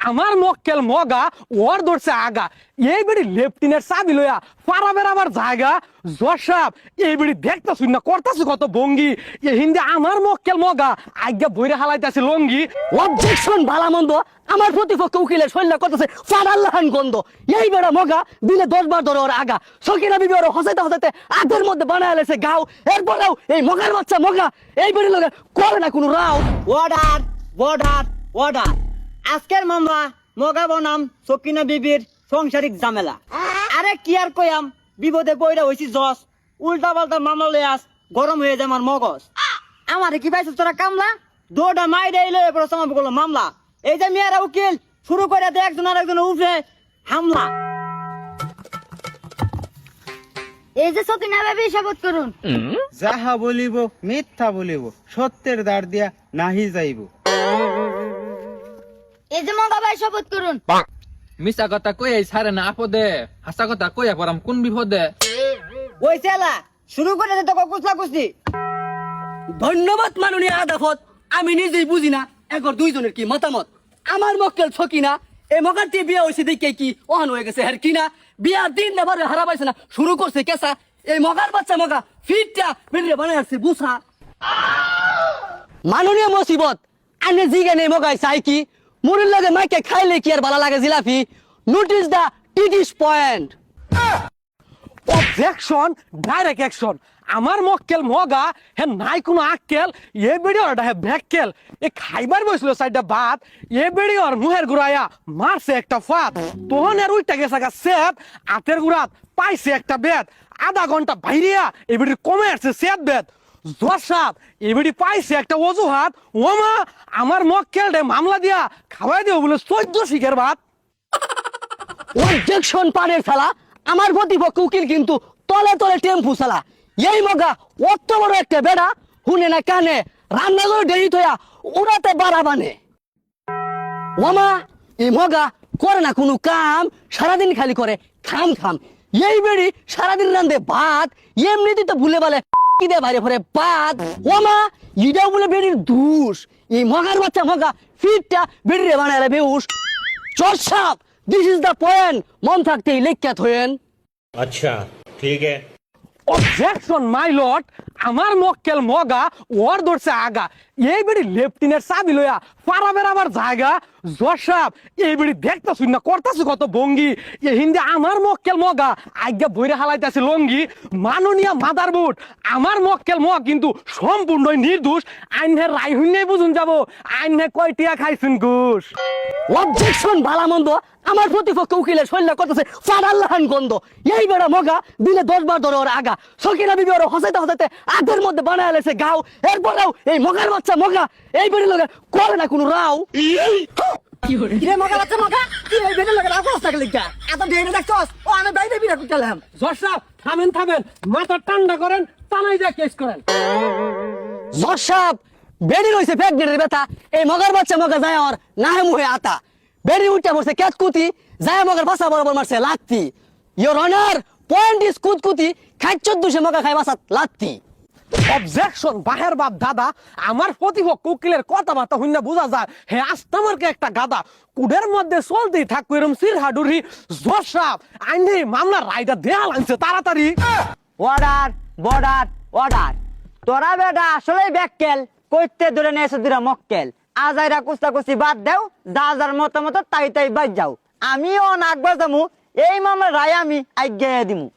আমার মক্কেল মগা ওর ধরছে আগা এই বেড়ি লেফটিনের চাবি লইয়া পারাবের আবার জায়গা জসাব এই বেড়ি দেখতাছুন না করতাছু কত ভঙ্গি এ হিন্দে আমার মক্কেল মগা আজ্ঞা বইরে হালাইতাছে লঙ্গি। অবজেকশন ভালা মন্দ আমার প্রতিপক্ষ উকিলের শৈল্য করতেছে ফারাল্লাহান গন্ধ এই বেড়া মগা দিনে 10 বার ধরে ওর আগা সকিনা বিবি ওর হসাইতে হসাইতে আগের মধ্যে বানায় আলেছে গাও এরপরেও এই মগার বাচ্চা মগা এই বেড়ি লোকের করে না কোনো রাও। অর্ডার অর্ডার অর্ডার আজকের মামলা মগা বনাম সকিনা বিবির সংসারিক ঝামেলা। আরে কি আর কইয়াম বিপদে পয়রা হইছি জস উল্টা পাল্টা মামলা লই আস গরম হয়ে যায় আমার মগজ। আমারে কি পাইছিস তোরা কামলা দৌড়া মাইরে এলো এরপর সমাপ্ত করলো মামলা। এই যে মেয়েরা উকিল শুরু করে দেয় একজন আর একজন উঠে হামলা। এই যে সকিনা ভাবি শপথ করুন। যাহা বলিব মিথ্যা বলিব সত্যের দ্বার দিয়া নাহি যাইব। এই যে মগা ভাই শপথ করুন। মিছা কথা কই ছাড়ে না আপদে হাসা কথা কইয়া পড়াম কোন বিপদে। ওই চেলা শুরু করে দে তোকে কুচলা কুচলি। ধন্যবাদ মাননীয় আদালত, আমি নিজেই বুঝি না একর দুইজনের কি মতামত। আমার মক্কেল ছকিনা এই মগার দিয়ে বিয়ে হয়েছে দেখে কি অহন হয়ে গেছে হ্যাঁ কিনা বিয়ার দিন নেবার হারা পাইছে না শুরু করছে কেসা এই মগার বাচ্চা মগা ফিটটা বেরিয়ে বানায় আসছে বুঝা। মাননীয় মুসিবত আনে জিগে নেই মগাই চাই কি মুড়ির লগে মাইকে খাইলে কি আর ভালো লাগে জিলাপি। নোটিস দা টিটিস পয়েন্ট। অবজেকশন ডাইরেক্ট অ্যাকশন আমার মক্কেল মগা হে নাই কোনো আক্কেল এ বেড়ি ওরটা হে ব্যাককেল এ খাইবার বসলো সাইডটা ভাত এ বেড়ি ওর মুহের গুড়াইয়া মারছে একটা ফাত তখন এর উইটা গেছে গা সেত হাতের গুড়াত পাইছে একটা বেত আধা ঘন্টা বাইরিয়া এ বেড়ির কমে আসছে সেত বেত জসাব এ বেড়ি পাইছে একটা অজুহাত ওমা আমার মক্কেল রে মামলা দিয়া খাওয়াই দিও বলে 14 শিখের ভাত। অবজেকশন পানের ফেলা আমার প্রতিপক্ষ উকিল কিন্তু তলে তলে টেম্পু চালা এই মগা অত বড় একটা বেড়া হুনে না কানে রান্না করে দেরি থয়া উড়াতে বাড়া বানে। ওমা এই মগা করে না কোনো কাম সারাদিন খালি করে খাম খাম এই বেড়ি সারাদিন রান্ধে ভাত এমনিতে তো ভুলে বলে কি দে বাইরে পরে ভাত। ওমা ইটাও বলে বেড়ির দুষ এই মগার বাচ্চা মগা ফিটটা বেড়িরে বানায় বেউস। চর্ষাপ দিস ইজ দ্য পয়েন্ট মন থাকতেই লেখ্যাত হয়েন। अच्छा ठीक है। অবজেকশন মাই লর্ড আমার মক্কেল মগা ওর ধরছে আগা এই বেড়ি লেফটিনের চাবি লইয়া পারাবের আবার জায়গা জসাব এই বেড়ি দেখতাছুন না করতাছু কত ভঙ্গি এ হিন্দে আমার মক্কেল মগা আজ্ঞা বইরে হালাইতাছে লঙ্গি। মাননীয় মাদারবোর্ড আমার মক্কেল মগ কিন্তু সম্পূর্ণই নির্দোষ আইনের রায় হইনে বুঝুন যাব আইনে কয়টিয়া খাইছেন ঘুষ। অবজেকশন ভালা মন্দ আমার প্রতিপক্ষ উকিলের শৈল্য করতেছে ফারাল্লাহান গন্ধ এই বেড়া মগা দিনে 10 বার ধরে ওর আগা সকিনা বিবি ওর হসাইতে হসাইতে আগের মধ্যে বানায় আলেছে গাও এরপরেও এই মগার বাচ্চা মগা এই বেড়ি লোকের করে না কোনো রাও। কিরে মগা বাচ্চা মগা কি এই বেটা লাগে রাখো থাকলে লিখা এত দেরি দেখছস ও আমি বাইরে বিরা করতেলাম। জসাব থামেন থামেন মাথা ঠান্ডা করেন টানাই যা কেস করেন। জসাব বেড়ি রয়েছে প্রেগনেন্টের ব্যথা এই মগার বাচ্চা মগা যায় ওর নাহে মুহে আতা বেড়ি উঠে পড়ছে কেতকুতি যায় মগার বাসা বরাবর মারছে লাত্তি। ইওর অনার পয়েন্ট ইজ কুতকুতি খাই 14 মগা খাই বাসাত লাত্তি। অবজেকশন বাহের বাপ দাদা আমার প্রতিপক্ষ উকিলের কথাবার্তা হইনা বোঝা যায় হে আস্তামারকে একটা গাদা কুডের মধ্যে চলতেই থাকবো এরম সিরহাডুরি জসাব আইনে মামলা রায়টা দেয়া লাগছে তাড়াতাড়ি। অর্ডার বর্ডার অর্ডার তোরা বেটা আসলে ব্যাককেল কইতে ধরে নেছে দুরা মক্কেল আজাইরা কুস্তা কুস্তি বাদ দেও যা যার মতামত তাই তাই বাদ যাও আমিও নাকবা যামু এই মামলার রায় আমি আজ্ঞা দিমু।